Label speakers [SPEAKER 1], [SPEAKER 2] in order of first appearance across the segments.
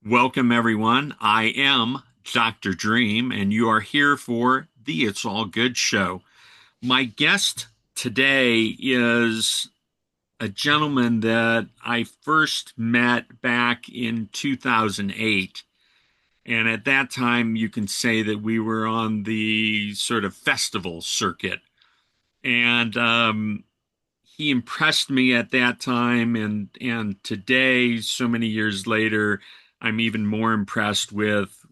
[SPEAKER 1] Welcome, everyone. I am Dr. Dream, and you are here for the It's All Good show. My guest today is a gentleman that I first met back in 2008. And at that time, you can say that we were on the sort of festival circuit. And he impressed me at that time, and today, so many years later, I'm even more impressed with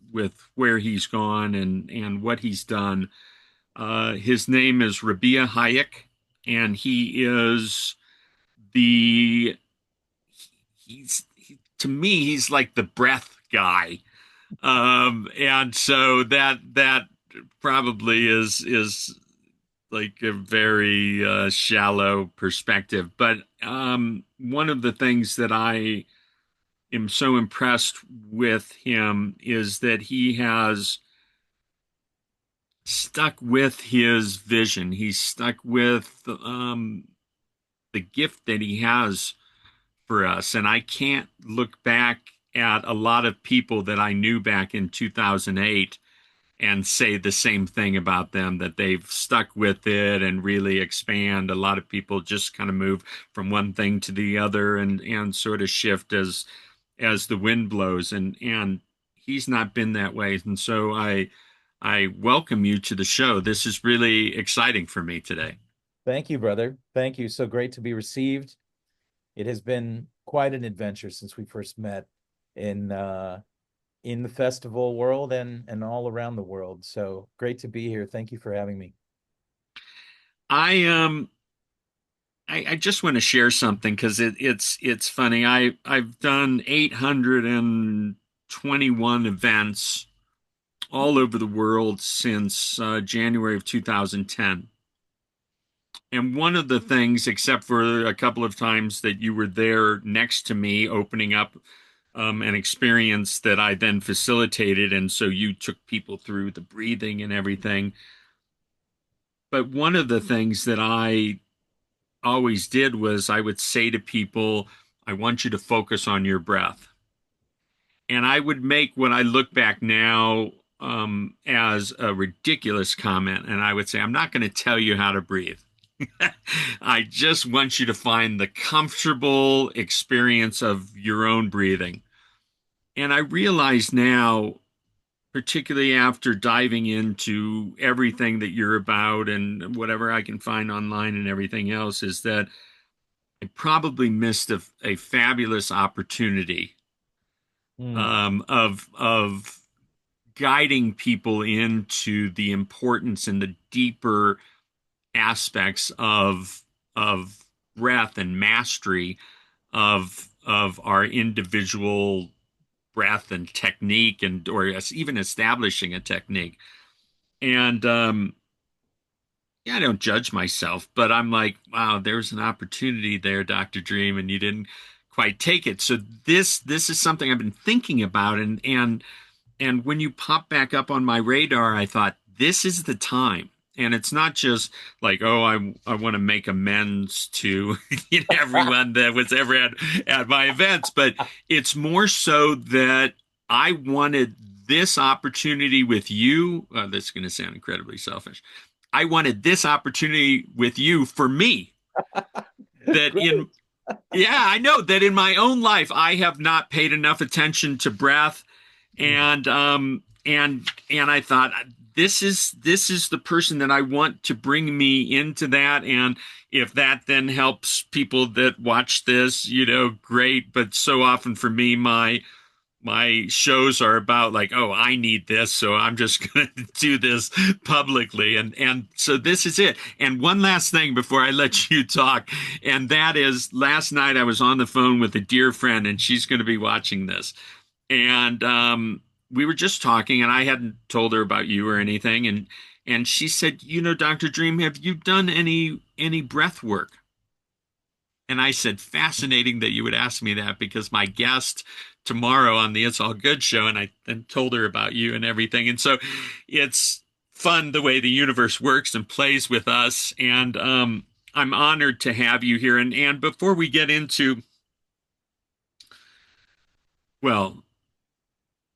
[SPEAKER 1] where he's gone and what he's done. His name is Rabie Hayek, and he is the to me he's like the breath guy, and so that probably is like a very shallow perspective. But one of the things that I am so impressed with him is that he has stuck with his vision. He's stuck with the gift that he has for us. And I can't look back at a lot of people that I knew back in 2008 and say the same thing about them, that they've stuck with it and really expand. A lot of people just kind of move from one thing to the other and sort of shift as the wind blows, and he's not been that way. And so I welcome you to the show. This is really exciting for me today.
[SPEAKER 2] Thank you, brother. Thank you. So great to be received. It has been quite an adventure since we first met in the festival world and all around the world. So great to be here. Thank you for having me.
[SPEAKER 1] I I just want to share something because it's funny. I've done 821 events all over the world since January of 2010. And one of the things, except for a couple of times that you were there next to me, opening up an experience that I then facilitated, and so you took people through the breathing and everything. But one of the things that I always did was I would say to people, I want you to focus on your breath. And I would make what I look back now as a ridiculous comment. And I would say, I'm not going to tell you how to breathe. I just want you to find the comfortable experience of your own breathing. And I realize now, particularly after diving into everything that you're about and whatever I can find online and everything else, is that I probably missed a fabulous opportunity
[SPEAKER 2] Mm.
[SPEAKER 1] of guiding people into the importance and the deeper aspects of breath and mastery of our individual breath and technique, and or even establishing a technique. And yeah, I don't judge myself, but I'm like, wow, there's an opportunity there, Dr. Dream, and you didn't quite take it. So this is something I've been thinking about, and when you pop back up on my radar, I thought this is the time. And it's not just like, oh, I want to make amends to everyone that was ever at my events, but it's more so that I wanted this opportunity with you. That's going to sound incredibly selfish. I wanted this opportunity with you for me. That
[SPEAKER 2] Great.
[SPEAKER 1] in Yeah, I know that in my own life I have not paid enough attention to breath, and I thought this is the person that I want to bring me into that. And if that then helps people that watch this, great. But so often for me, my shows are about like, oh, I need this, so I'm just going to do this publicly. And so this is it. And one last thing before I let you talk, and that is, last night I was on the phone with a dear friend, and she's going to be watching this. And we were just talking, and I hadn't told her about you or anything, and she said, Dr. Dream, have you done any breath work? And I said, fascinating that you would ask me that because my guest tomorrow on the It's All Good show, and I then told her about you and everything. And so it's fun the way the universe works and plays with us. And I'm honored to have you here. And before we get into, well,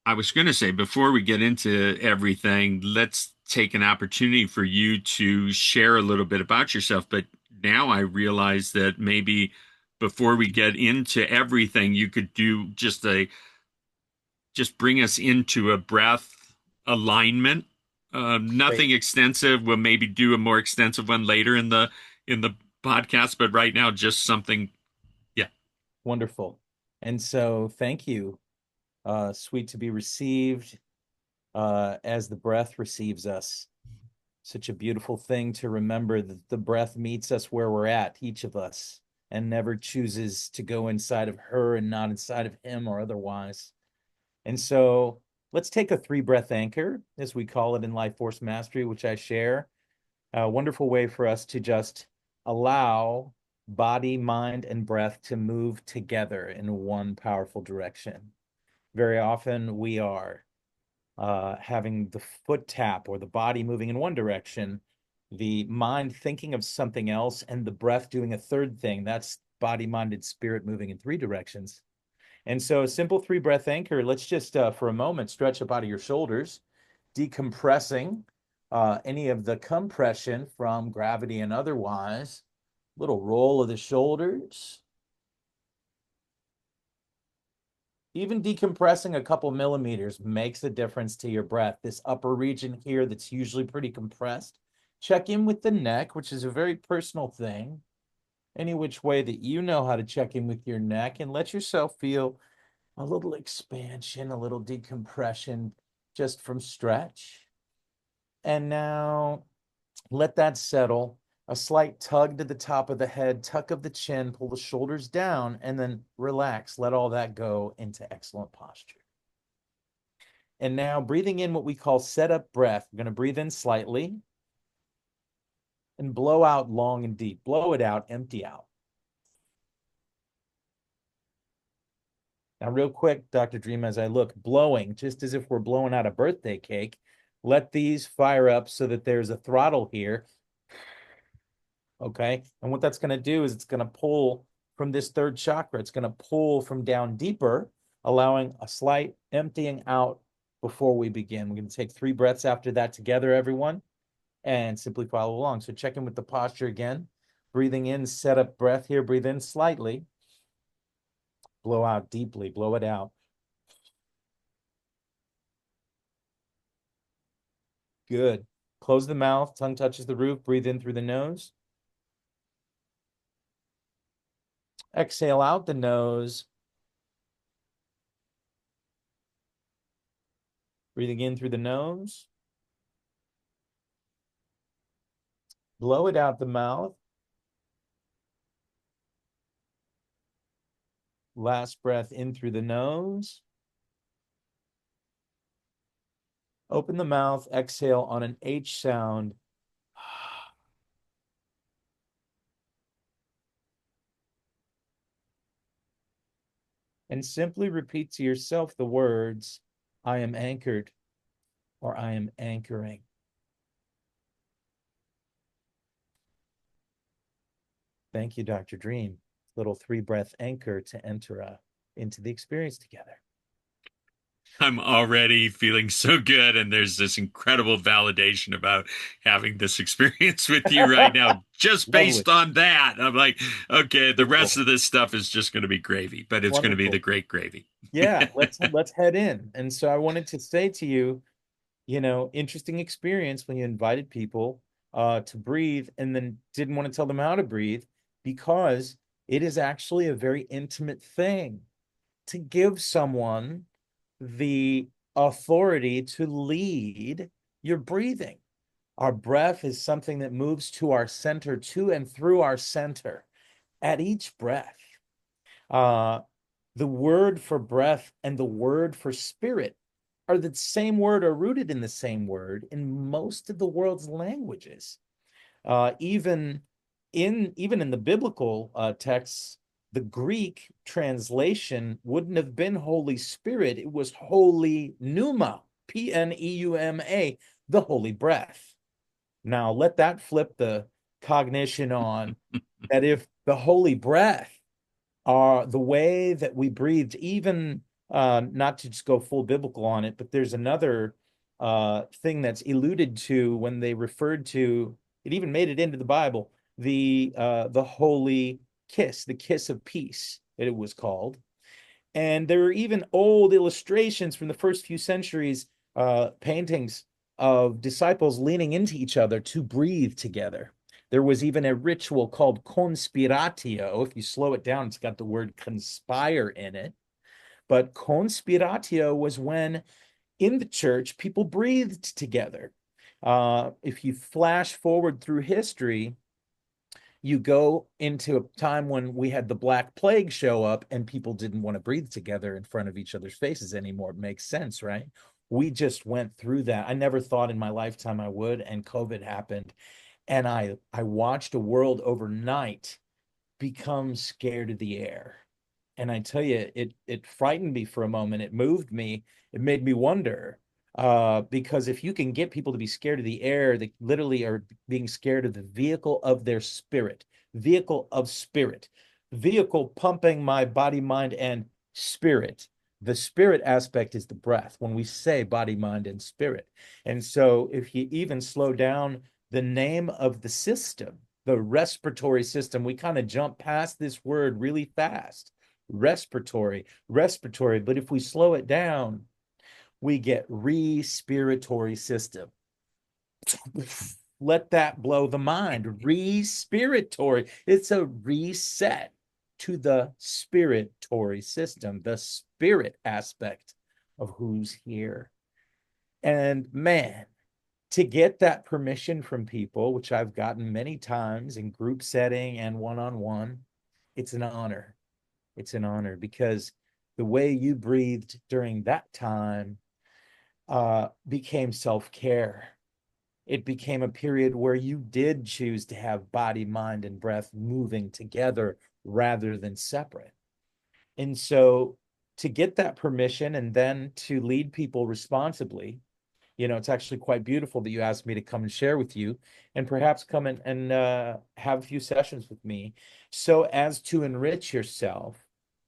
[SPEAKER 1] I was going to say, before we get into everything, let's take an opportunity for you to share a little bit about yourself. But now I realize that maybe before we get into everything, you could do just bring us into a breath alignment.
[SPEAKER 2] Great.
[SPEAKER 1] Nothing extensive. We'll maybe do a more extensive one later in the podcast, but right now, just something. Yeah.
[SPEAKER 2] Wonderful. And so thank you. Sweet to be received as the breath receives us. Such a beautiful thing to remember that the breath meets us where we're at, each of us, and never chooses to go inside of her and not inside of him or otherwise. And so let's take a 3 breath anchor, as we call it in Life Force Mastery, which I share. A wonderful way for us to just allow body, mind, and breath to move together in one powerful direction. Very often we are having the foot tap or the body moving in one direction, the mind thinking of something else, and the breath doing a third thing. That's body, mind, and spirit moving in 3 directions. And so a simple 3 breath anchor, let's just for a moment stretch up out of your shoulders, decompressing any of the compression from gravity and otherwise. Little roll of the shoulders. Even decompressing a couple millimeters makes a difference to your breath. This upper region here that's usually pretty compressed. Check in with the neck, which is a very personal thing. Any which way that you know how to check in with your neck, and let yourself feel a little expansion, a little decompression just from stretch. And now let that settle. A slight tug to the top of the head, tuck of the chin, pull the shoulders down, and then relax. Let all that go into excellent posture. And now breathing in what we call set up breath. We're going to breathe in slightly and blow out long and deep. Blow it out, empty out. Now, real quick, Dr. Dream, as I look, blowing, just as if we're blowing out a birthday cake, let these fire up so that there's a throttle here. Okay. And what that's going to do is it's going to pull from this third chakra. It's going to pull from down deeper, allowing a slight emptying out before we begin. We're going to take 3 breaths after that together, everyone, and simply follow along. So check in with the posture again. Breathing in, set up breath here. Breathe in slightly. Blow out deeply. Blow it out. Good. Close the mouth. Tongue touches the roof. Breathe in through the nose. Exhale out the nose. Breathing in through the nose. Blow it out the mouth. Last breath in through the nose. Open the mouth, exhale on an H sound. And simply repeat to yourself the words, I am anchored, or I am anchoring. Thank you, Dr. Dream. Little 3 breath anchor to enter into the experience together.
[SPEAKER 1] I'm already feeling so good, and there's this incredible validation about having this experience with you right now, just
[SPEAKER 2] Lovely.
[SPEAKER 1] based on that. I'm like, okay, the rest
[SPEAKER 2] Wonderful.
[SPEAKER 1] of this stuff is just going to be gravy, but it's going to be the
[SPEAKER 2] Wonderful.
[SPEAKER 1] great gravy.
[SPEAKER 2] Yeah, let's head in. And so I wanted to say to you, interesting experience when you invited people to breathe and then didn't want to tell them how to breathe, because it is actually a very intimate thing to give someone the authority to lead your breathing. Our breath is something that moves to our center, to and through our center at each breath. Uh, the word for breath and the word for spirit are the same word, or rooted in the same word in most of the world's languages. Even in even in the biblical texts, the Greek translation wouldn't have been Holy Spirit. It was Holy Pneuma, Pneuma, the Holy Breath. Now, let that flip the cognition on that if the Holy Breath are the way that we breathed, even not to just go full biblical on it, but there's another thing that's alluded to when they referred to it, even made it into the Bible, the holy kiss, the kiss of peace, it was called. And there are even old illustrations from the first few centuries, paintings of disciples leaning into each other to breathe together. There was even a ritual called conspiratio. If you slow it down, it's got the word conspire in it. But conspiratio was when in the church people breathed together. If you flash forward through history, you go into a time when we had the Black Plague show up and people didn't want to breathe together in front of each other's faces anymore. It makes sense, right? We just went through that. I never thought in my lifetime I would, and COVID happened. And I watched a world overnight become scared of the air. And I tell you, it frightened me for a moment. It moved me. It made me wonder. Because if you can get people to be scared of the air, they literally are being scared of the vehicle of their spirit, vehicle of spirit, vehicle pumping my body, mind, and spirit. The spirit aspect is the breath when we say body, mind, and spirit. And so if you even slow down the name of the system, the respiratory system, we kind of jump past this word really fast. Respiratory, respiratory. But if we slow it down, we get respiratory system. Let that blow the mind. Respiratory. It's a reset to the spiritory system, the spirit aspect of who's here. And man, to get that permission from people, which I've gotten many times in group setting and one-on-one, it's an honor. It's an honor because the way you breathed during that time became self-care. It became a period where you did choose to have body, mind, and breath moving together rather than separate. And so to get that permission and then to lead people responsibly, it's actually quite beautiful that you asked me to come and share with you and perhaps come in and have a few sessions with me so as to enrich yourself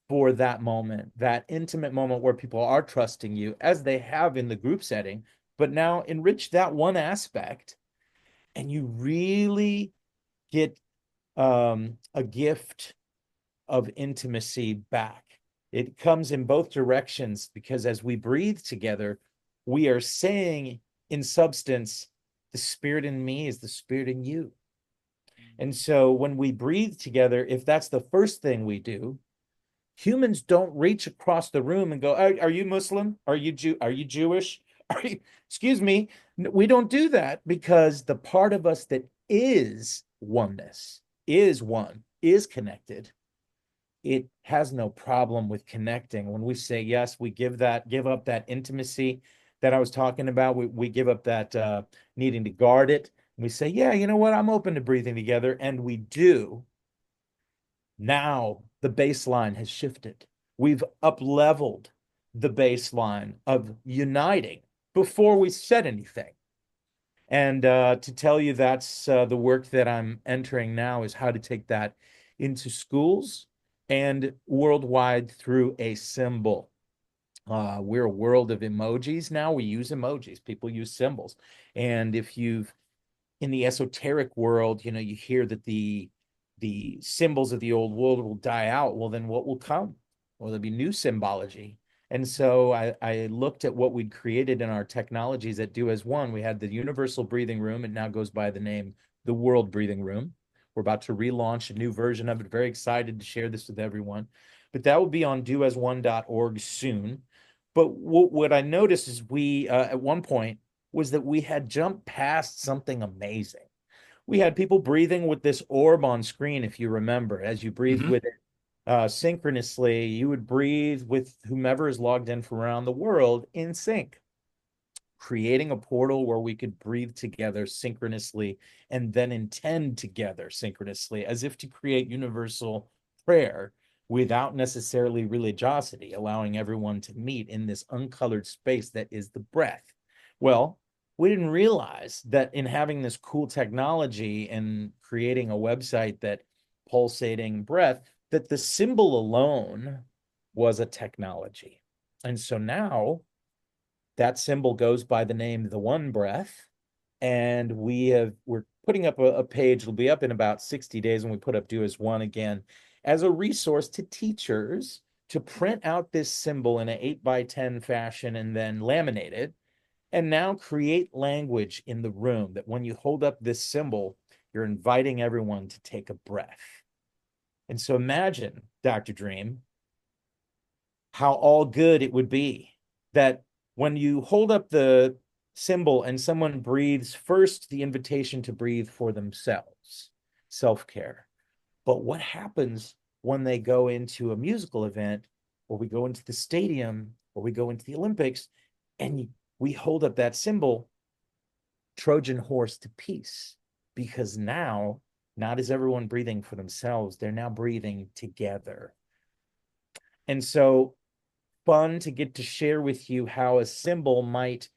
[SPEAKER 2] for that moment, that intimate moment where people are trusting you as they have in the group setting, but now enrich that one aspect and you really get a gift of intimacy back. It comes in both directions because as we breathe together, we are saying in substance, the spirit in me is the spirit in you. And so when we breathe together, if that's the first thing we do, humans don't reach across the room and go, are you Muslim? Are you Are you Jewish? Are you, excuse me. We don't do that because the part of us that is oneness, is one, is connected, it has no problem with connecting. When we say yes, we give up that intimacy that I was talking about. We give up that needing to guard it. We say, yeah, you know what? I'm open to breathing together. And we do. Now the baseline has shifted. We've up leveled the baseline of uniting before we said anything. And to tell you that's the work that I'm entering now is how to take that into schools and worldwide through a symbol. We're a world of emojis now. We use emojis. People use symbols. And if you've in the esoteric world, you hear that the symbols of the old world will die out. Well, then what will come? Well, there'll be new symbology. And so I looked at what we'd created in our technologies at Do As One. We had the universal breathing room. It now goes by the name the World Breathing Room. We're about to relaunch a new version of it. Very excited to share this with everyone. But that will be on doas1.org soon. But what I noticed is we, at one point, was that we had jumped past something amazing. We had people breathing with this orb on screen, if you remember, as you breathed
[SPEAKER 1] Mm-hmm.
[SPEAKER 2] with it synchronously, you would breathe with whomever is logged in from around the world in sync. creating a portal where we could breathe together synchronously and then intend together synchronously, as if to create universal prayer without necessarily religiosity, allowing everyone to meet in this uncolored space that is the breath. Well, we didn't realize that in having this cool technology and creating a website that pulsating breath, that the symbol alone was a technology. And so now that symbol goes by the name The One Breath. And we're putting up a page. It'll be up in about 60 days when we put up Do As One again, as a resource to teachers to print out this symbol in an 8 by 10 fashion and then laminate it. And now create language in the room that when you hold up this symbol, you're inviting everyone to take a breath. And so imagine, Dr. Dream, how all good it would be that when you hold up the symbol and someone breathes first, the invitation to breathe for themselves, self-care. But what happens when they go into a musical event, or we go into the stadium, or we go into the Olympics, and we hold up that symbol, Trojan horse to peace? Because now, not is everyone breathing for themselves, they're now breathing together. And so fun to get to share with you how a symbol might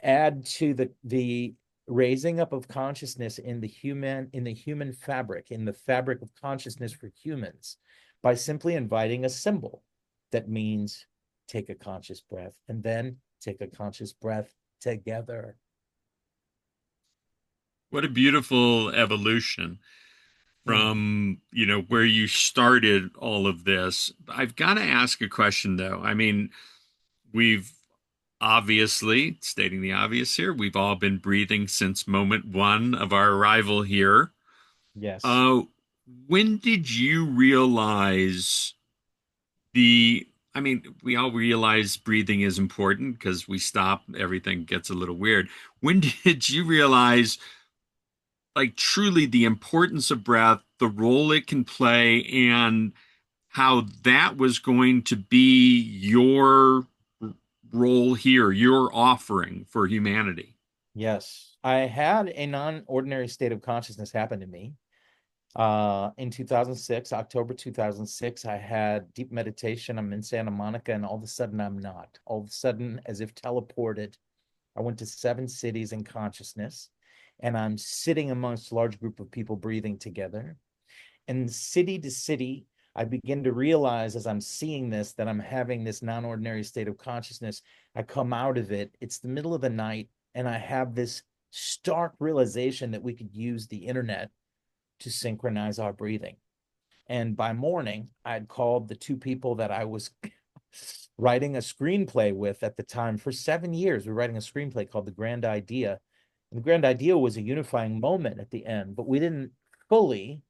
[SPEAKER 2] add to the raising up of consciousness in the human fabric, in the fabric of consciousness for humans, by simply inviting a symbol that means take a conscious breath and then take a conscious breath together.
[SPEAKER 1] What a beautiful evolution
[SPEAKER 2] Mm,
[SPEAKER 1] from, where you started all of this. I've got to ask a question though. I mean, we've obviously, stating the obvious here, we've all been breathing since moment one of our arrival here.
[SPEAKER 2] yes.
[SPEAKER 1] Uh, when did you realize the, I mean, we all realize breathing is important because we stop, everything gets a little weird. When did you realize, like, truly the importance of breath, the role it can play, and how that was going to be your role here, your offering for humanity?
[SPEAKER 2] Yes. I had a non-ordinary state of consciousness happen to me. In 2006, October 2006, I had deep meditation. I'm in Santa Monica, and all of a sudden, I'm not. All of a sudden, as if teleported, I went to 7 cities in consciousness, and I'm sitting amongst a large group of people breathing together. And city to city, I begin to realize as I'm seeing this that I'm having this non ordinary state of consciousness. I come out of it, it's the middle of the night, and I have this stark realization that we could use the internet to synchronize our breathing. And by morning, I'd called the 2 people that I was writing a screenplay with at the time for 7 years. We were writing a screenplay called The Grand Idea. And the grand idea was a unifying moment at the end, but we didn't fully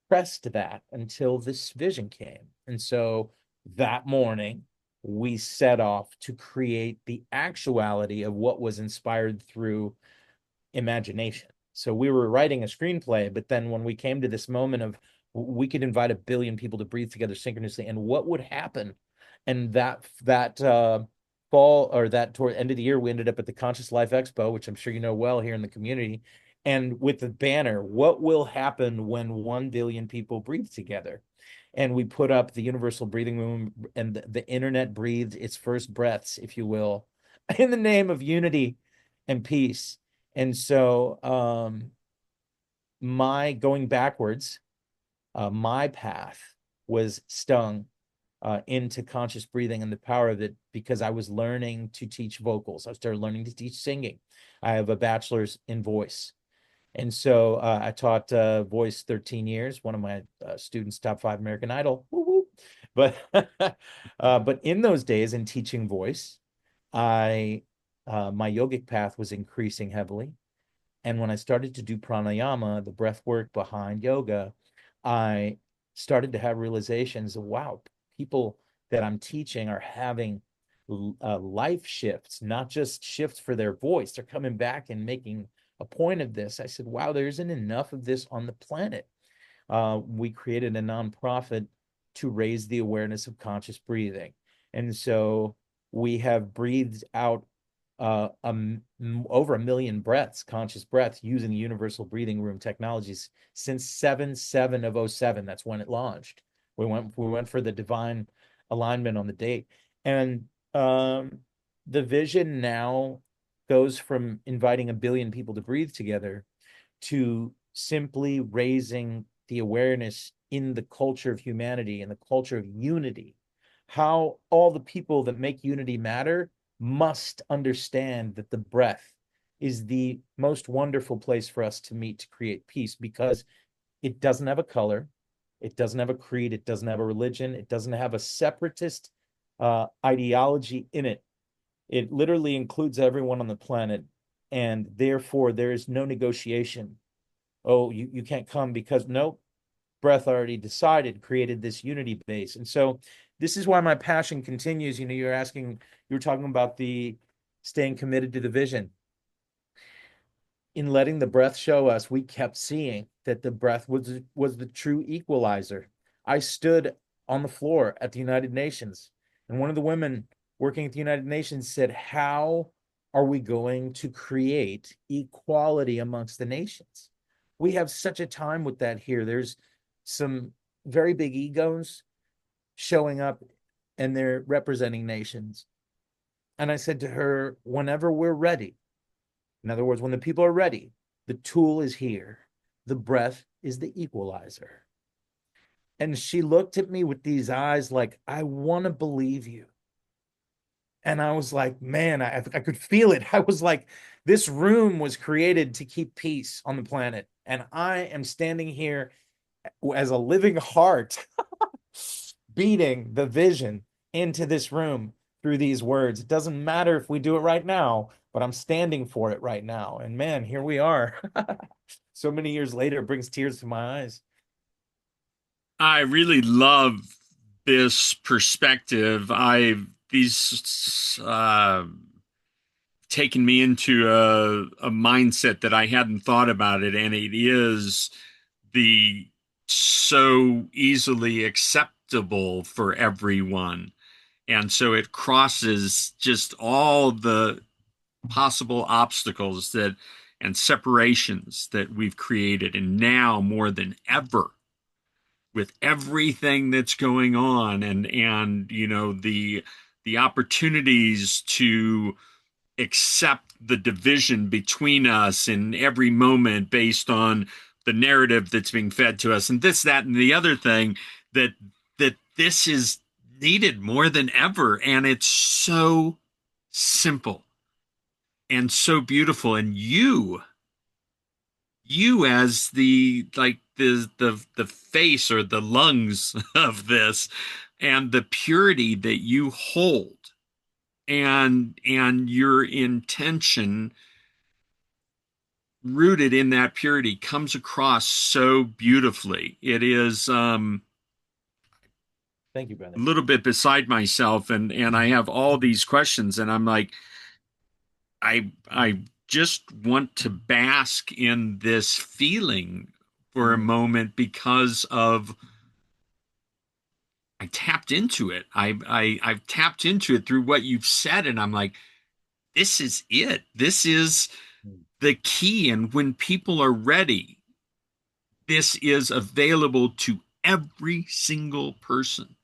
[SPEAKER 2] press to that until this vision came. And so that morning, we set off to create the actuality of what was inspired through imagination. So we were writing a screenplay, but then when we came to this moment of we could invite 1 billion people to breathe together synchronously, and what would happen? And that fall, or that toward end of the year, we ended up at the Conscious Life Expo, which I'm sure you know well here in the community, and with the banner, what will happen when 1 billion people breathe together? And we put up the universal breathing room, and the internet breathed its first breaths, if you will, in the name of unity and peace. And so my going backwards, my path was stung into conscious breathing and the power of it, because I was learning to teach vocals. I started learning to teach singing. I have a bachelor's in voice. And so I taught voice 13 years, one of my students, top 5 American Idol. Woo woo. But, but in those days in teaching voice, I my yogic path was increasing heavily. And when I started to do pranayama, the breath work behind yoga, I started to have realizations of, wow, people that I'm teaching are having life shifts, not just shifts for their voice. They're coming back and making a point of this. I said, wow, there isn't enough of this on the planet. We created a nonprofit to raise the awareness of conscious breathing. And so we have breathed out over 1 million breaths, conscious breaths, using the universal breathing room technologies since 7/7 of '07. That's when it launched. We went for the divine alignment on the date. And the vision now goes from inviting 1 billion people to breathe together to simply raising the awareness in the culture of humanity and the culture of unity. How all the people that make unity matter must understand that the breath is the most wonderful place for us to meet to create peace, because it doesn't have a color, it doesn't have a creed, it doesn't have a religion, it doesn't have a separatist ideology in it. It literally includes everyone on the planet, and therefore there is no negotiation. Oh, you can't come because no, breath already decided, created this unity base. And so this is why my passion continues. You were talking about the staying committed to the vision. In letting the breath show us, we kept seeing that the breath was the true equalizer. I stood on the floor at the United Nations, and one of the women working at the United Nations said, how are we going to create equality amongst the nations? We have such a time with that here. There's some very big egos showing up, and they're representing nations. And I said to her, whenever we're ready, in other words, when the people are ready, the tool is here. The breath is the equalizer. And she looked at me with these eyes like, I want to believe you. And I was like, man, I could feel it. I was like, this room was created to keep peace on the planet. And I am standing here as a living heart, beating the vision into this room through these words. It doesn't matter if we do it right now, but I'm standing for it right now. And man, here we are. So many years later, it brings tears to my eyes.
[SPEAKER 1] I really love this perspective. I've these taken me into a mindset that I hadn't thought about it, and it is the so easily acceptable for everyone. And so it crosses just all the possible obstacles that and separations that we've created. And now more than ever, with everything that's going on and you know the opportunities to accept the division between us in every moment based on the narrative that's being fed to us and this that and the other thing that this is needed more than ever, and it's so simple and so beautiful. And you as the like the face or the lungs of this, and the purity that you hold, and your intention rooted in that purity comes across so beautifully. It is
[SPEAKER 2] Thank you,
[SPEAKER 1] a
[SPEAKER 2] brother.
[SPEAKER 1] little bit beside myself, and I have all these questions, and I'm like, I just want to bask in this feeling for a
[SPEAKER 2] Mm,
[SPEAKER 1] moment because of I tapped into it. I've tapped into it through what you've said, and I'm like, this is it. This is
[SPEAKER 2] mm.
[SPEAKER 1] the key. And when people are ready, this is available to every single person.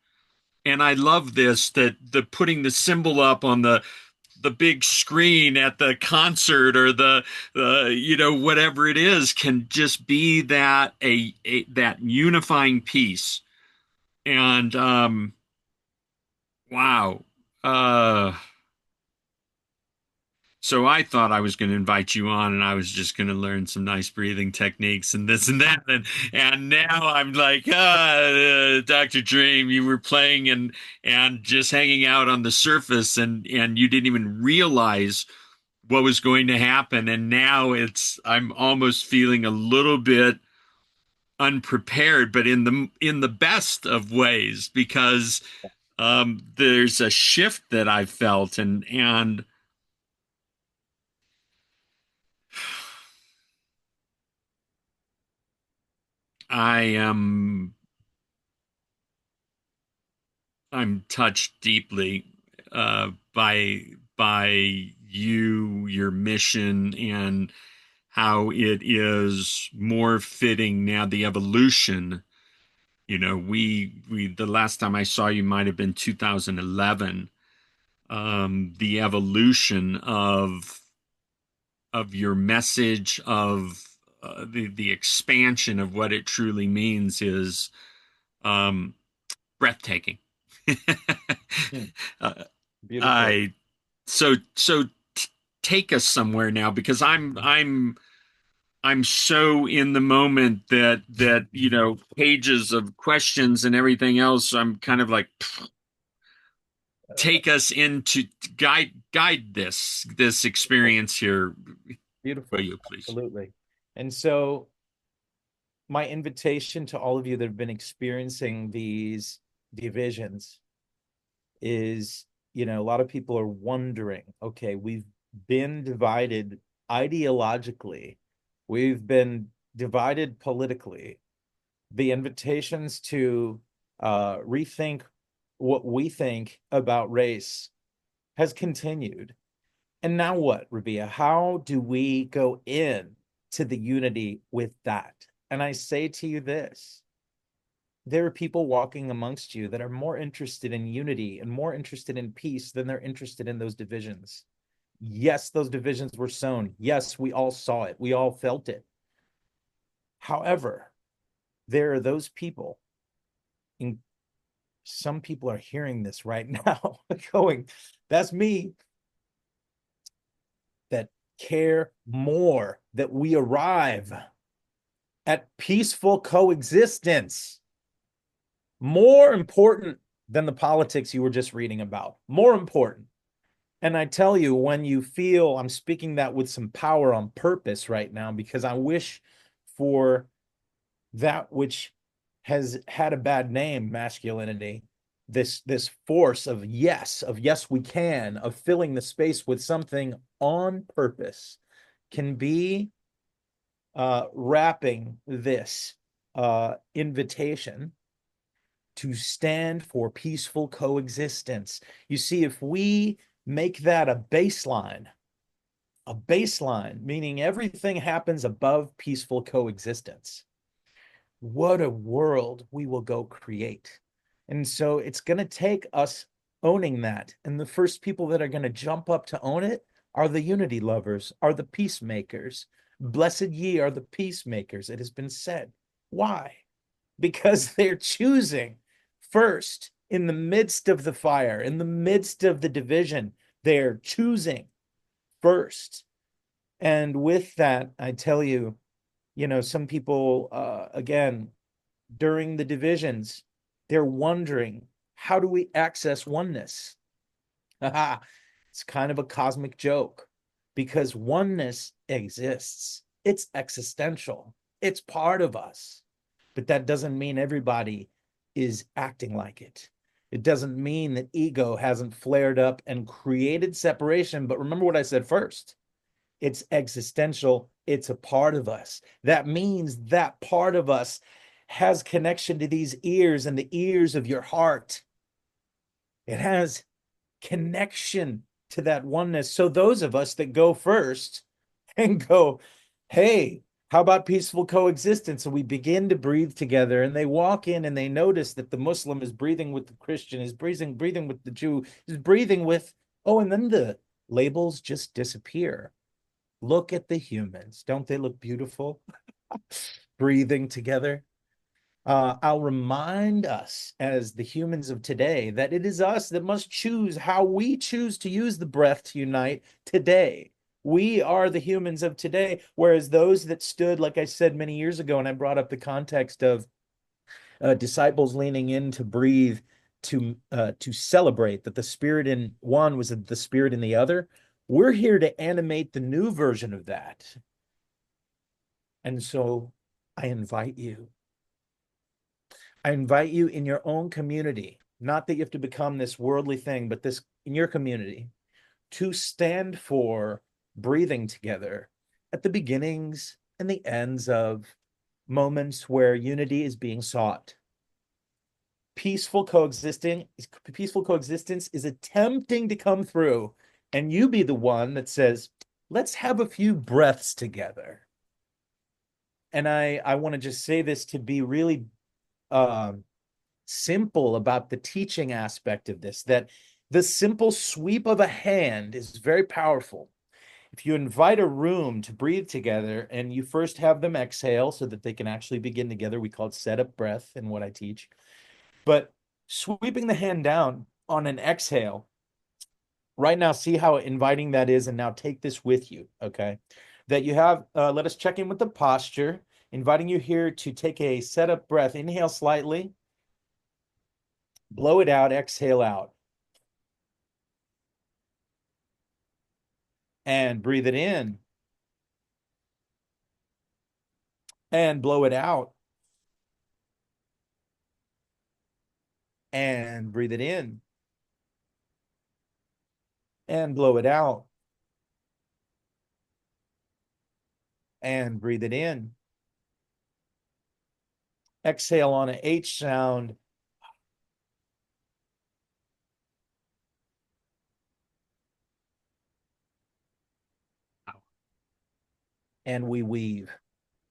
[SPEAKER 1] And I love this, that the putting the symbol up on the big screen at the concert or the you know whatever it is can just be that a that unifying piece. And wow. Uh So I thought I was going to invite you on, and I was just going to learn some nice breathing techniques and this and that, and now I'm like, Dr. Dream, you were playing and just hanging out on the surface, and you didn't even realize what was going to happen, and now I'm almost feeling a little bit unprepared, but in the best of ways, because there's a shift that I felt, and I am I'm touched deeply by you, your mission, and how it is more fitting now, the evolution. We the last time I saw you might have been 2011. The evolution of your message, of the expansion of what it truly means is um, breathtaking.
[SPEAKER 2] Hmm.
[SPEAKER 1] uh,
[SPEAKER 2] Beautiful.
[SPEAKER 1] I so take us somewhere now, because I'm so in the moment that pages of questions and everything else. I'm kind of like, take us into, guide this experience here, will
[SPEAKER 2] Beautiful.
[SPEAKER 1] you please?
[SPEAKER 2] Absolutely. And so my invitation to all of you that have been experiencing these divisions is, a lot of people are wondering, okay, we've been divided ideologically, we've been divided politically. The invitations to rethink what we think about race has continued. And now what, Rabia? How do we go in to the unity with that? And I say to you this: there are people walking amongst you that are more interested in unity and more interested in peace than they're interested in those divisions. Yes, those divisions were sown. Yes, we all saw it. We all felt it. However, there are those people, and some people are hearing this right now, going, that's me, that care more that we arrive at peaceful coexistence, more important than the politics you were just reading about, more important. And I tell you, when you feel, I'm speaking that with some power on purpose right now, because I wish for that which has had a bad name, masculinity, this force of yes we can, of filling the space with something on purpose, can be wrapping this invitation to stand for peaceful coexistence. You see, if we make that a baseline, meaning everything happens above peaceful coexistence, what a world we will go create. And so it's going to take us owning that. And the first people that are going to jump up to own it are the unity lovers, are the peacemakers. Blessed ye are the peacemakers, it has been said. Why? Because they're choosing first in the midst of the fire, in the midst of the division, they're choosing first. And with that, I tell you, some people, again, during the divisions, they're wondering, how do we access oneness? It's kind of a cosmic joke, because oneness exists. It's existential. It's part of us. But that doesn't mean everybody is acting like it. It doesn't mean that ego hasn't flared up and created separation. But remember what I said first: it's existential. It's a part of us. That means that part of us has connection to these ears and the ears of your heart. It has connection to that oneness. So those of us that go first and go, hey, how about peaceful coexistence? And we begin to breathe together, and they walk in and they notice that the Muslim is breathing with the Christian, is breathing with the Jew, is breathing with, oh, and then the labels just disappear. Look at the humans. Don't they look beautiful? Breathing together. I'll remind us as the humans of today that it is us that must choose how we choose to use the breath to unite today. We are the humans of today, whereas those that stood, like I said many years ago, and I brought up the context of disciples leaning in to breathe, to celebrate that the spirit in one was the spirit in the other. We're here to animate the new version of that. And so I invite you in your own community, not that you have to become this worldly thing, but this in your community, to stand for breathing together at the beginnings and the ends of moments where unity is being sought. Peaceful coexistence is attempting to come through and you be the one that says, let's have a few breaths together. And I want to just say this to be really um, simple about the teaching aspect of this, that the simple sweep of a hand is very powerful. If you invite a room to breathe together and you first have them exhale so that they can actually begin together, we call it setup breath in what I teach. But sweeping the hand down on an exhale, right now, see how inviting that is. And now take this with you, okay? That you have, let us check in with the posture, inviting you here to take a setup breath. Inhale slightly, blow it out, exhale out, and breathe it in and blow it out and breathe it in and blow it out and breathe it in. Exhale on an H sound. And we weave.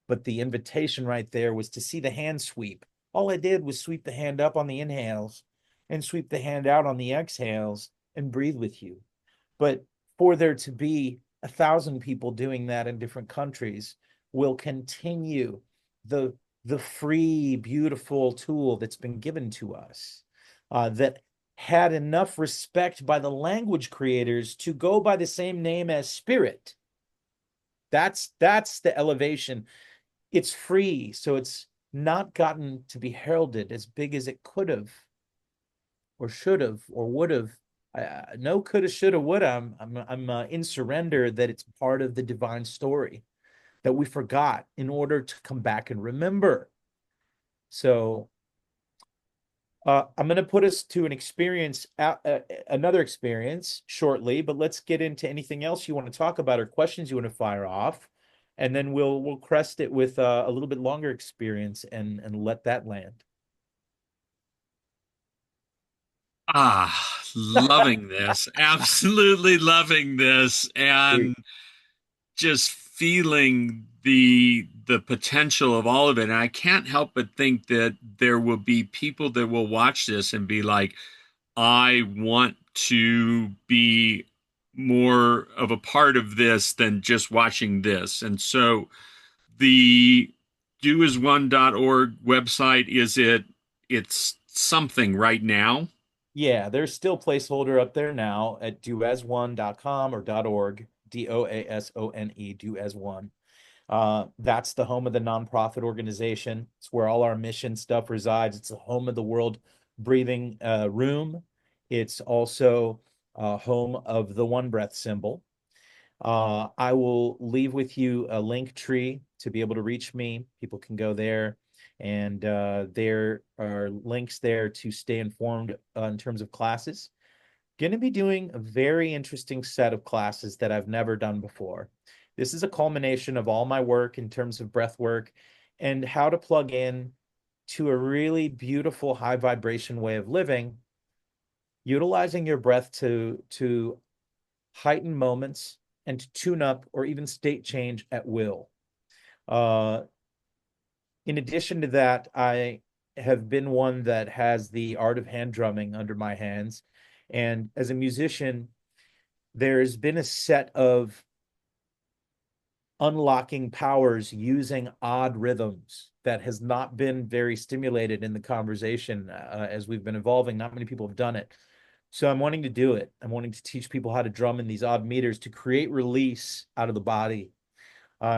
[SPEAKER 2] But the invitation right there was to see the hand sweep. All I did was sweep the hand up on the inhales and sweep the hand out on the exhales and breathe with you. But for there to be 1,000 people doing that in different countries will continue the free, beautiful tool that's been given to us, that had enough respect by the language creators to go by the same name as spirit. That's the elevation. It's free, so it's not gotten to be heralded as big as it could have or should have or would have. No coulda, shoulda, woulda. I'm in surrender that it's part of the divine story that we forgot in order to come back and remember. So I'm going to put us to an experience, another experience shortly, but let's get into anything else you want to talk about or questions you want to fire off, and then we'll crest it with a little bit longer experience and let that land.
[SPEAKER 1] Loving this. Absolutely loving this.
[SPEAKER 2] Sweet.
[SPEAKER 1] And just feeling the potential of all of it. And I can't help but think that there will be people that will watch this and be like, I want to be more of a part of this than just watching this. And so the doasone.org website, it's something right now.
[SPEAKER 2] Yeah, there's still placeholder up there now at doasone.com or .org, DOASONE, do as one. That's the home of the nonprofit organization. It's where all our mission stuff resides. It's the home of the World Breathing Room. It's also home of the One Breath symbol. I will leave with you a link tree to be able to reach me. People can go there, and there are links there to stay informed in terms of classes. Going to be doing a very interesting set of classes that I've never done before. This is a culmination of all my work in terms of breath work and how to plug in to a really beautiful high vibration way of living, utilizing your breath to heighten moments and to tune up or even state change at will. Uh, in addition to that, I have been one that has the art of hand drumming under my hands. And as a musician, there's been a set of unlocking powers using odd rhythms that has not been very stimulated in the conversation as we've been evolving. Not many people have done it. So I'm wanting to do it. I'm wanting to teach people how to drum in these odd meters to create release out of the body.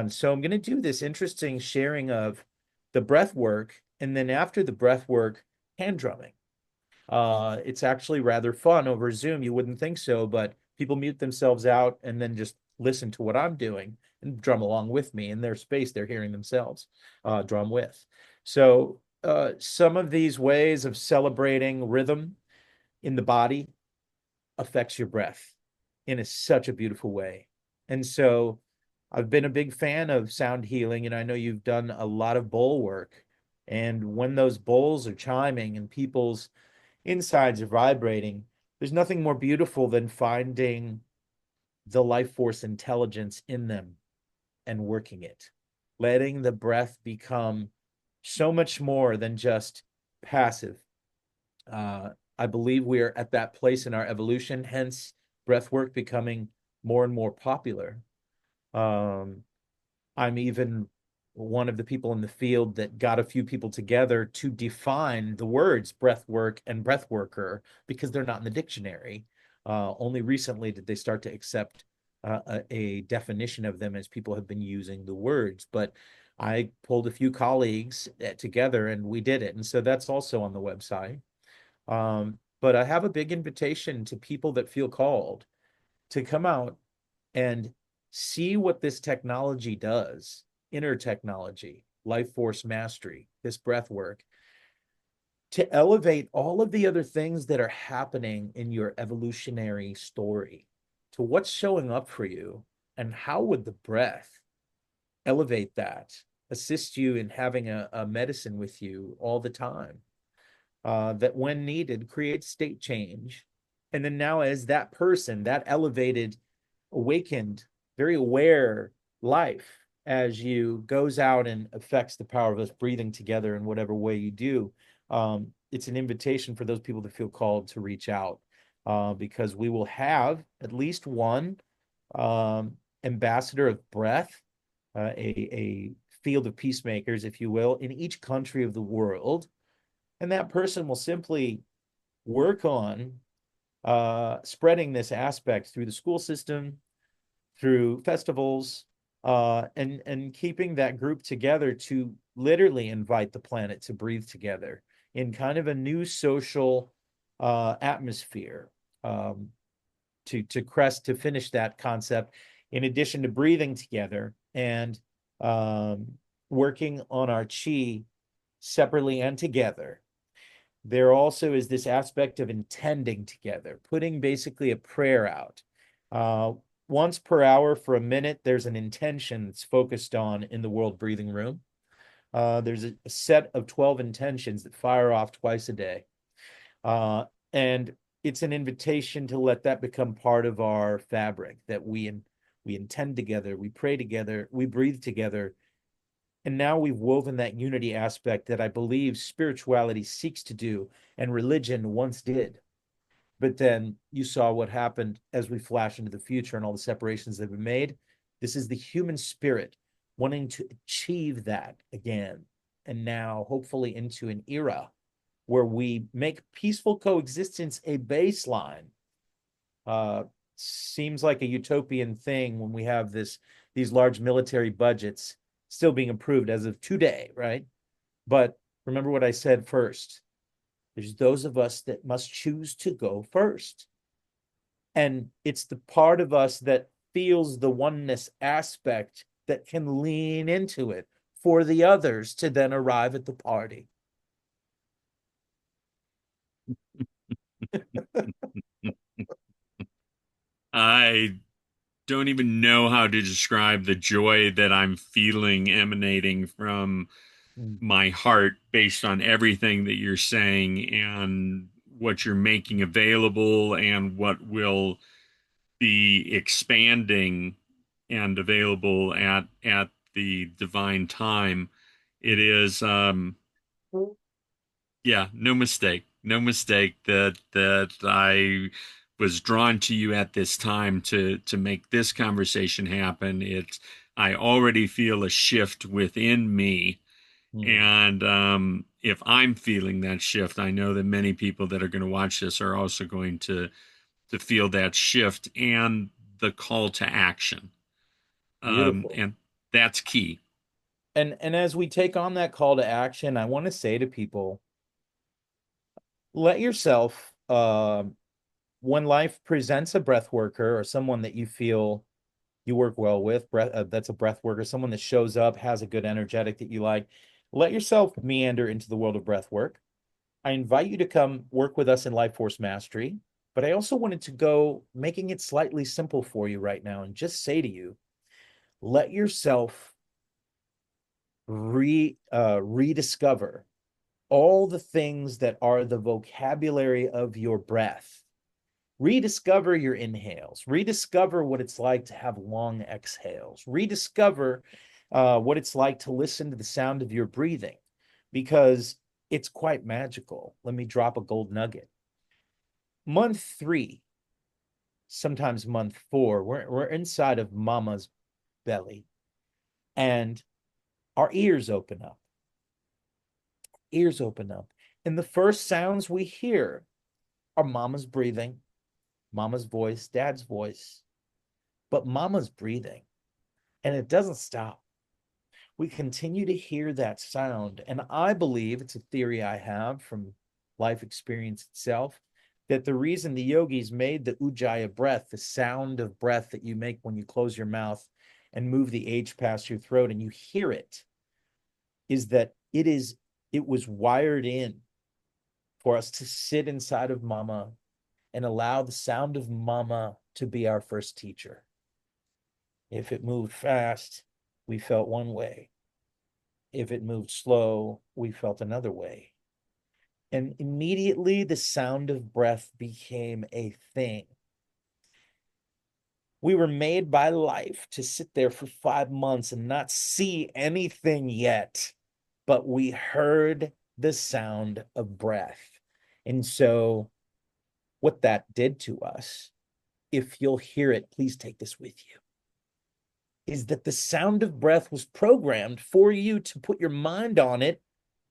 [SPEAKER 2] So I'm going to do this interesting sharing of the breath work, and then after the breath work, hand drumming. It's actually rather fun over Zoom. You wouldn't think so, but people mute themselves out and then just listen to what I'm doing and drum along with me in their space. They're hearing themselves drum with. So some of these ways of celebrating rhythm in the body affects your breath in such a beautiful way. And so I've been a big fan of sound healing, and I know you've done a lot of bowl work. And when those bowls are chiming and people's insides are vibrating, there's nothing more beautiful than finding the life force intelligence in them and working it, letting the breath become so much more than just passive. I believe we are at that place in our evolution, hence breath work becoming more and more popular. Um, I'm even one of the people in the field that got a few people together to define the words breath work and breath worker because they're not in the dictionary. Only recently did they start to accept a definition of them as people have been using the words. But I pulled a few colleagues together and we did it. And so that's also on the website. But I have a big invitation to people that feel called to come out and see what this technology does, inner technology, life force mastery, this breath work, to elevate all of the other things that are happening in your evolutionary story to what's showing up for you, and how would the breath elevate that, assist you in having a medicine with you all the time, that when needed creates state change. And then now, as that person, that elevated, awakened, very aware life, as you goes out and affects the power of us breathing together in whatever way you do, it's an invitation for those people that feel called to reach out, because we will have at least one ambassador of breath, a field of peacemakers, if you will, in each country of the world. And that person will simply work on spreading this aspect through the school system, through festivals, and keeping that group together to literally invite the planet to breathe together in kind of a new social atmosphere, um, to finish that concept. In addition to breathing together and um, working on our chi separately and together, there also is this aspect of intending together, putting basically a prayer out. Uh, Once per hour for a minute, there's an intention that's focused on in the world breathing room. There's a set of 12 intentions that fire off twice a day. And it's an invitation to let that become part of our fabric, that we intend together, we pray together, we breathe together. And now we've woven that unity aspect that I believe spirituality seeks to do and religion once did. But then you saw what happened as we flash into the future and all the separations that have been made. This is the human spirit wanting to achieve that again. And now, hopefully, into an era where we make peaceful coexistence a baseline. Seems like a utopian thing when we have these large military budgets still being approved as of today, right? But remember what I said first. There's those of us that must choose to go first. And it's the part of us that feels the oneness aspect that can lean into it for the others to then arrive at the party.
[SPEAKER 1] I don't even know how to describe the joy that I'm feeling emanating from
[SPEAKER 2] Mm.
[SPEAKER 1] my heart based on everything that you're saying and what you're making available and what will be expanding and available at the divine time. It is yeah, no mistake. No mistake that I was drawn to you at this time to make this conversation happen. It's I already feel a shift within me.
[SPEAKER 2] Mm.
[SPEAKER 1] And if I'm feeling that shift, I know that many people that are going to watch this are also going to feel that shift and the call to action.
[SPEAKER 2] Beautiful.
[SPEAKER 1] And that's key.
[SPEAKER 2] And as we take on that call to action, I want to say to people, let yourself, when life presents a breath worker or someone that you feel you work well with, that's a breath worker, someone that shows up, has a good energetic that you like, let yourself meander into the world of breath work. I invite you to come work with us in Life Force Mastery, but I also wanted to go making it slightly simple for you right now and just say to you, let yourself rediscover all the things that are the vocabulary of your breath Rediscover your inhales. Rediscover what it's like to have long exhales. Rediscover what it's like to listen to the sound of your breathing, because it's quite magical. Let me drop a gold nugget. Month 3, sometimes month 4, we're inside of mama's belly, and our ears open up. Ears open up. And the first sounds we hear are mama's breathing, mama's voice, dad's voice, but mama's breathing. And it doesn't stop. We continue to hear that sound. And I believe, it's a theory I have from life experience itself, that the reason the yogis made the ujjayi breath, the sound of breath that you make when you close your mouth and move the H past your throat and you hear it, is that it was wired in for us to sit inside of mama and allow the sound of mama to be our first teacher. If it moved fast, we felt one way. If it moved slow, we felt another way. And immediately the sound of breath became a thing. We were made by life to sit there for 5 months and not see anything yet, but we heard the sound of breath. And so, what that did to us, if you'll hear it, please take this with you, is that the sound of breath was programmed for you to put your mind on it.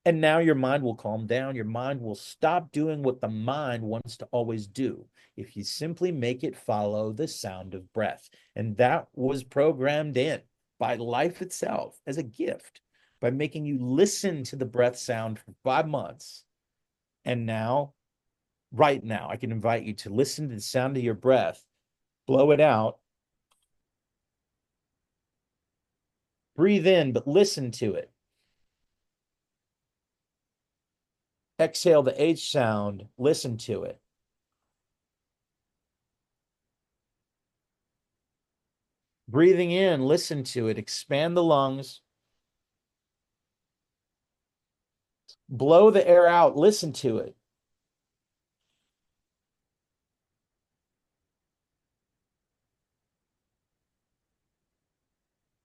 [SPEAKER 2] And now your mind will calm down. Your mind will stop doing what the mind wants to always do if you simply make it follow the sound of breath. And that was programmed in by life itself as a gift by making you listen to the breath sound for 5 months. And now, right now, I can invite you to listen to the sound of your breath, blow it out, breathe in, but listen to it. Exhale the H sound, listen to it. Breathing in, listen to it, expand the lungs. Blow the air out, listen to it.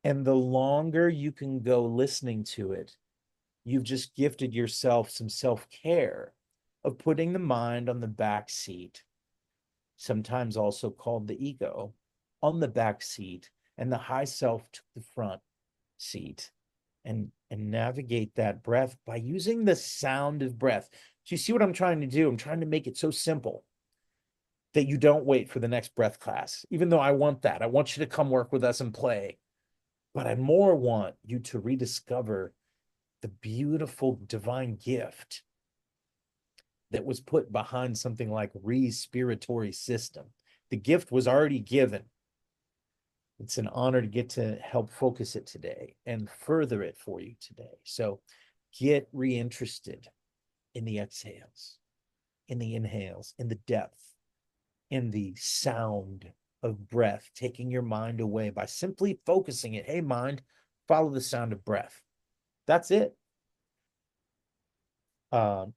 [SPEAKER 2] And the longer you can go listening to it, you've just gifted yourself some self-care of putting the mind on the back seat, sometimes also called the ego, on the back seat, and the high self to the front seat, and navigate that breath by using the sound of breath. So you see what I'm trying to do? I'm trying to make it so simple that you don't wait for the next breath class, even though I want that. I want you to come work with us and play. But I more want you to rediscover the beautiful divine gift that was put behind something like respiratory system. The gift was already given. It's an honor to get to help focus it today and further it for you today. So get reinterested in the exhales, in the inhales, in the depth, in the sound of breath, taking your mind away by simply focusing it. Hey, mind, follow the sound of breath. That's it. And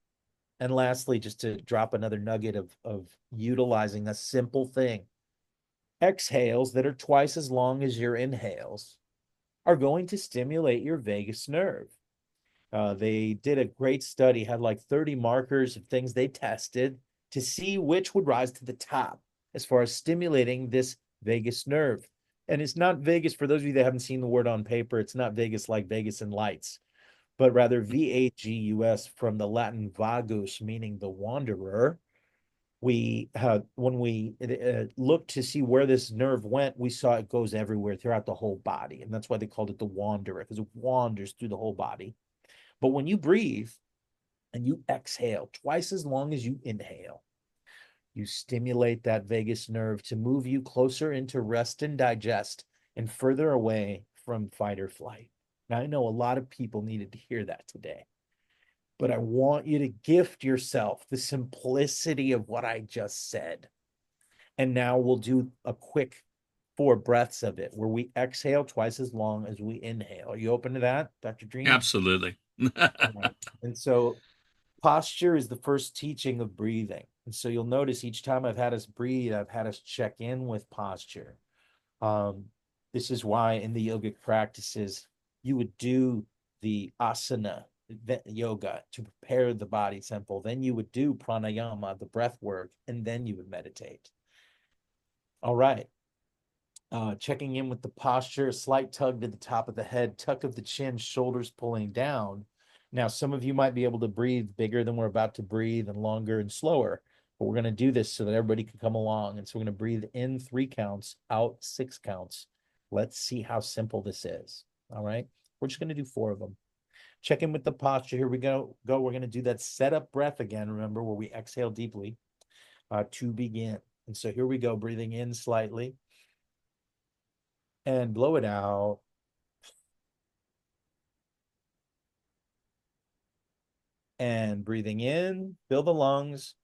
[SPEAKER 2] lastly, just to drop another nugget of utilizing a simple thing, exhales that are twice as long as your inhales are going to stimulate your vagus nerve. They did a great study, had like 30 markers of things they tested to see which would rise to the top as far as stimulating this vagus nerve. And it's not Vegas, for those of you that haven't seen the word on paper, it's not Vegas like Vegas and lights, but rather VAGUS, from the Latin vagus, meaning the wanderer. When we looked to see where this nerve went, we saw it goes everywhere throughout the whole body. And that's why they called it the wanderer, because it wanders through the whole body. But when you breathe and you exhale twice as long as you inhale, you stimulate that vagus nerve to move you closer into rest and digest and further away from fight or flight. Now, I know a lot of people needed to hear that today, but I want you to gift yourself the simplicity of what I just said. And now we'll do a quick 4 breaths of it where we exhale twice as long as we inhale. Are you open to that, Dr. Dream?
[SPEAKER 1] Absolutely.
[SPEAKER 2] All right. And so posture is the first teaching of breathing. And so you'll notice each time I've had us breathe, I've had us check in with posture. Um, this is why in the yogic practices, you would do the asana yoga to prepare the body temple. Then you would do pranayama, the breath work, and then you would meditate. All right. Checking in with the posture, slight tug to the top of the head, tuck of the chin, shoulders pulling down. Now, some of you might be able to breathe bigger than we're about to breathe and longer and slower, but we're going to do this so that everybody can come along. And so we're going to breathe in 3 counts, out 6 counts. Let's see how simple this is. All right. We're just going to do 4 of them. Check in with the posture. Here we go. We're going to do that set up breath again. Remember, where we exhale deeply to begin. And so here we go, breathing in slightly and blow it out. And breathing in, fill the lungs,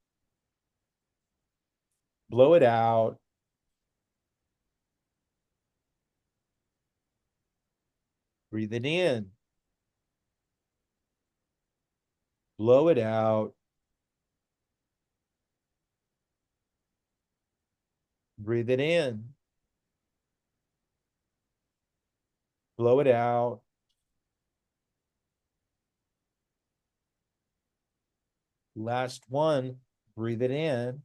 [SPEAKER 2] blow it out. Breathe it in, blow it out. Breathe it in, blow it out. Last one, breathe it in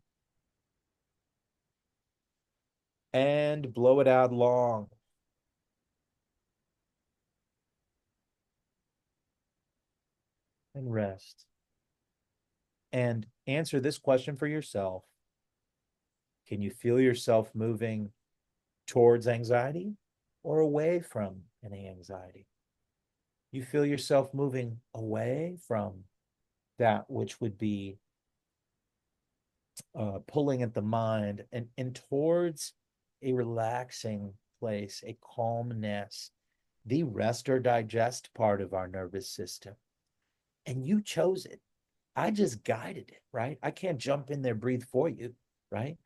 [SPEAKER 2] and blow it out long. And rest. And answer this question for yourself. Can you feel yourself moving towards anxiety or away from any anxiety? You feel yourself moving away from that which would be pulling at the mind and towards a relaxing place, a calmness, the rest or digest part of our nervous system. And you chose it. I just guided it, right? I can't jump in there, breathe for you, right?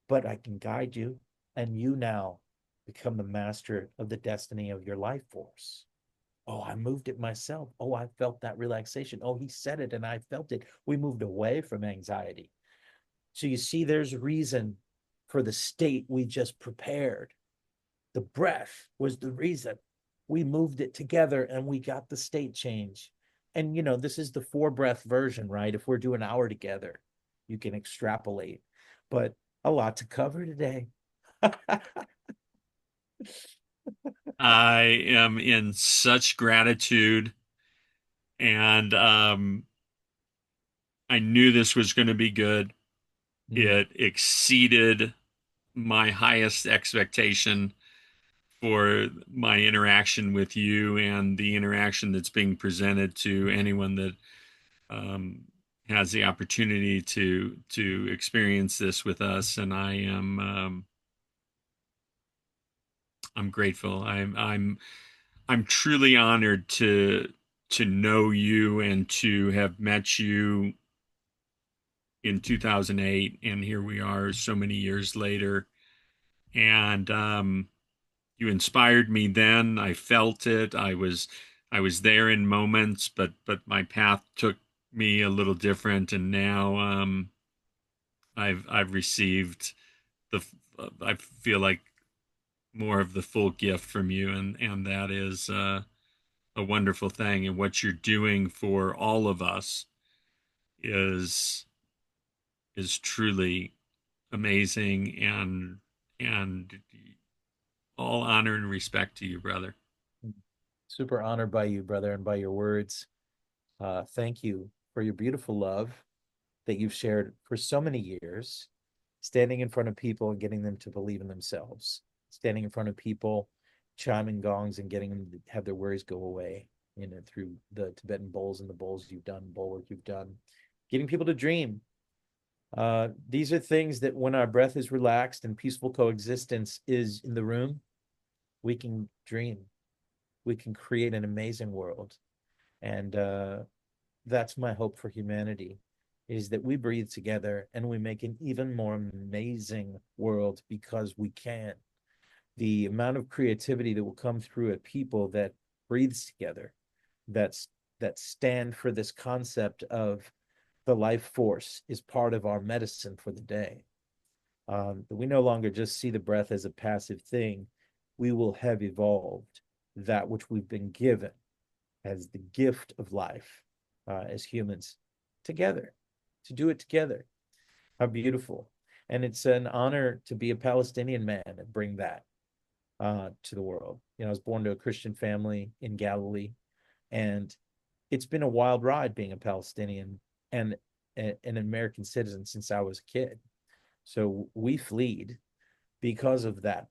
[SPEAKER 2] But I can guide you, and you now become the master of the destiny of your life force. Oh, I moved it myself. Oh, I felt that relaxation. Oh, he said it and I felt it. We moved away from anxiety. So you see, there's reason for the state we just prepared. The breath was the reason. We moved it together and we got the state change. And, this is the 4 breath version, right? If we're doing an hour together, you can extrapolate, but a lot to cover today.
[SPEAKER 1] I am in such gratitude, and I knew this was going to be good.
[SPEAKER 2] Mm.
[SPEAKER 1] It exceeded my highest expectation for my interaction with you and the interaction that's being presented to anyone that um, has the opportunity to experience this with us. And I'm grateful. I'm truly honored to know you and to have met you in 2008, and here we are so many years later. And you inspired me then. I felt it. I was there in moments, but my path took me a little different, and now I've received the I feel like more of the full gift from you, and that is a wonderful thing. And what you're doing for all of us is is truly amazing, and all honor and respect to you, brother.
[SPEAKER 2] Super honored by you, brother, and by your words. Thank you for your beautiful love that you've shared for so many years, standing in front of people and getting them to believe in themselves, standing in front of people, chiming gongs and getting them to have their worries go away, through the Tibetan bowls and the bowls you've done, bowl work you've done, getting people to dream. These are things that when our breath is relaxed and peaceful coexistence is in the room, we can dream. We can create an amazing world. And that's my hope for humanity, is that we breathe together and we make an even more amazing world because we can. The amount of creativity that will come through a people that breathes together, that's that stand for this concept of the life force is part of our medicine for the day. That we no longer just see the breath as a passive thing. We will have evolved that which we've been given as the gift of life as humans together, to do it together. How beautiful. And it's an honor to be a Palestinian man and bring that to the world. You know, I was born to a Christian family in Galilee, and it's been a wild ride being a Palestinian and an American citizen since I was a kid. So we fled because of that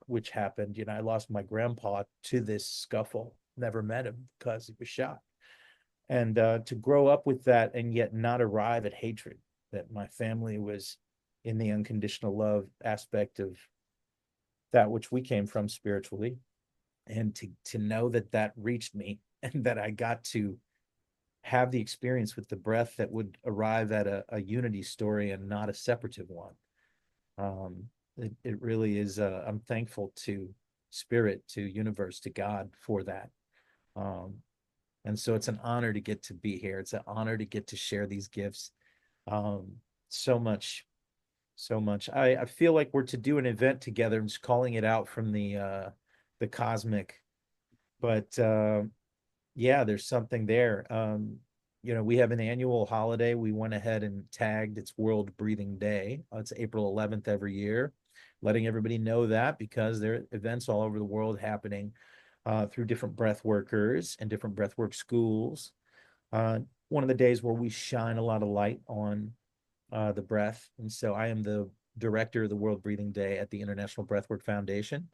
[SPEAKER 2] which happened. You know, I lost my grandpa to this scuffle. Never met him because he was shot. And to grow up with that and yet not arrive at hatred, that my family was in the unconditional love aspect of that which we came from spiritually, and to know that that reached me and that I got to have the experience with the breath that would arrive at a unity story and not a separative one. It really is. I'm thankful to Spirit, to Universe, to God for that. Um, and so it's an honor to get to be here. It's an honor to get to share these gifts. Um, so much, so much. I feel like we're to do an event together. I'm just calling it out from the cosmic, but yeah, there's something there. You know, we have an annual holiday. We went ahead and tagged it's World Breathing Day. It's April 11th every year, letting everybody know that because there are events all over the world happening through different breath workers and different breathwork schools. One of the days where we shine a lot of light on the breath. And so I am the director of the World Breathing Day at the International Breathwork Foundation,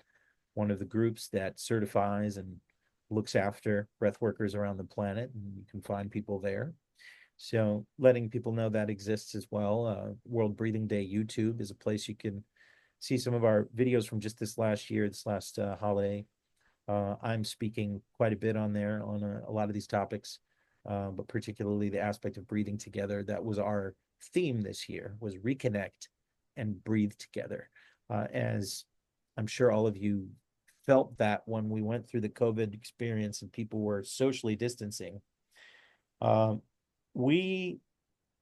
[SPEAKER 2] one of the groups that certifies and looks after breath workers around the planet. And you can find people there. So letting people know that exists as well. World Breathing Day YouTube is a place you can see some of our videos from just this last year, this last holiday. I'm speaking quite a bit on there on a lot of these topics, but particularly the aspect of breathing together. That was our theme this year, was reconnect and breathe together. As I'm sure all of you felt that when we went through the COVID experience and people were socially distancing, um, we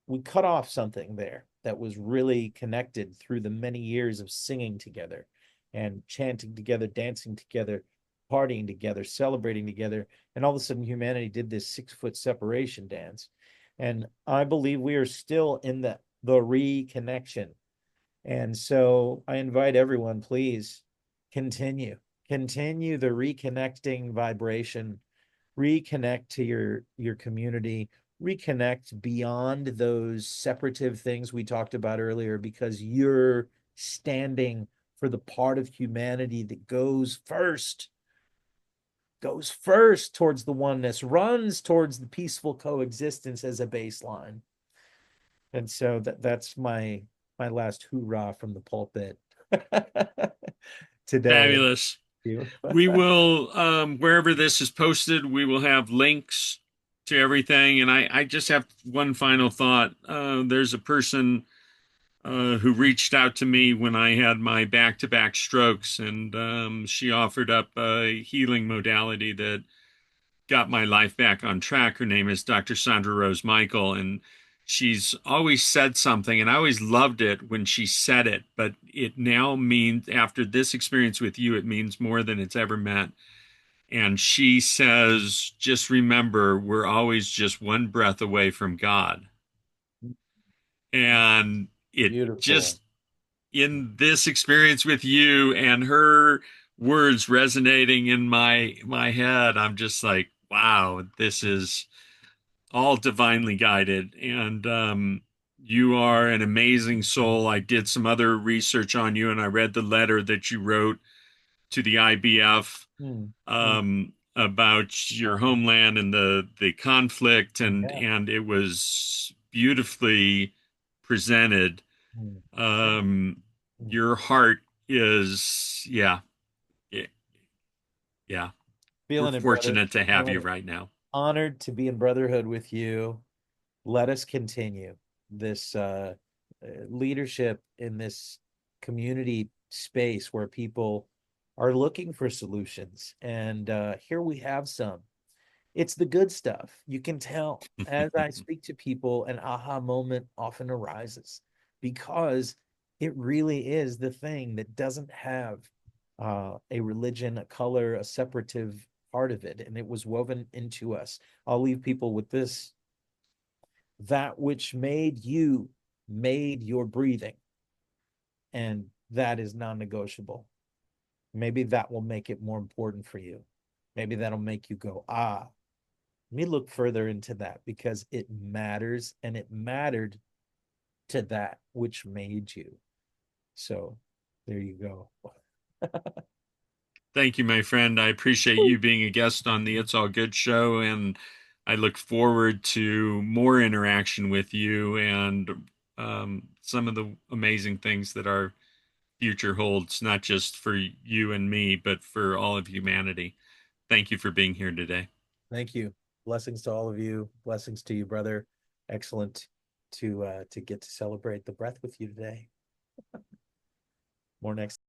[SPEAKER 2] we cut off something there that was really connected through the many years of singing together and chanting together, dancing together, partying together, celebrating together. And all of a sudden, humanity did this 6 foot separation dance. And I believe we are still in the reconnection. And so I invite everyone, please continue, continue the reconnecting vibration, reconnect to your community, reconnect beyond those separative things we talked about earlier, because you're standing for the part of humanity that goes first towards the oneness, runs towards the peaceful coexistence as a baseline. And so that's my last hoorah from the pulpit today.
[SPEAKER 1] Fabulous.
[SPEAKER 2] You.
[SPEAKER 1] We will, wherever this is posted, we will have links to everything. And I just have one final thought. There's a person who reached out to me when I had my back-to-back strokes, and she offered up a healing modality that got my life back on track. Her name is Dr. Sandra Rose Michael, and she's always said something, and I always loved it when she said it, but it now means, after this experience with you, it means more than it's ever meant. And she says, just remember, we're always just one breath away from God. And it
[SPEAKER 2] Beautiful.
[SPEAKER 1] just, in this experience with you and her words resonating in my head, I'm just like, wow, this is all divinely guided. And you are an amazing soul. I did some other research on you, and I read the letter that you wrote to the IBF
[SPEAKER 2] Mm, mm,
[SPEAKER 1] about your homeland and the conflict,
[SPEAKER 2] yeah.
[SPEAKER 1] and it was beautifully presented.
[SPEAKER 2] Mm,
[SPEAKER 1] Um,
[SPEAKER 2] mm.
[SPEAKER 1] your heart is, yeah, yeah, yeah. We're
[SPEAKER 2] Feeling it, brother.
[SPEAKER 1] fortunate to have you
[SPEAKER 2] Feeling it.
[SPEAKER 1] right now.
[SPEAKER 2] Honored to be in brotherhood with you. Let us continue this leadership in this community space where people are looking for solutions. And here we have some. It's the good stuff. You can tell as I speak to people, an aha moment often arises because it really is the thing that doesn't have a religion, a color, a separative part of it. And it was woven into us. I'll leave people with this: that which made you made your breathing. And that is non negotiable. Maybe that will make it more important for you. Maybe that'll make you go, ah, let me look further into that because it matters and it mattered to that which made you. So there you go.
[SPEAKER 1] Thank you, my friend. I appreciate you being a guest on the It's All Good show, and I look forward to more interaction with you and some of the amazing things that our future holds, not just for you and me, but for all of humanity. Thank you for being here today.
[SPEAKER 2] Thank you. Blessings to all of you. Blessings to you, brother. Excellent to get to celebrate the breath with you today. More next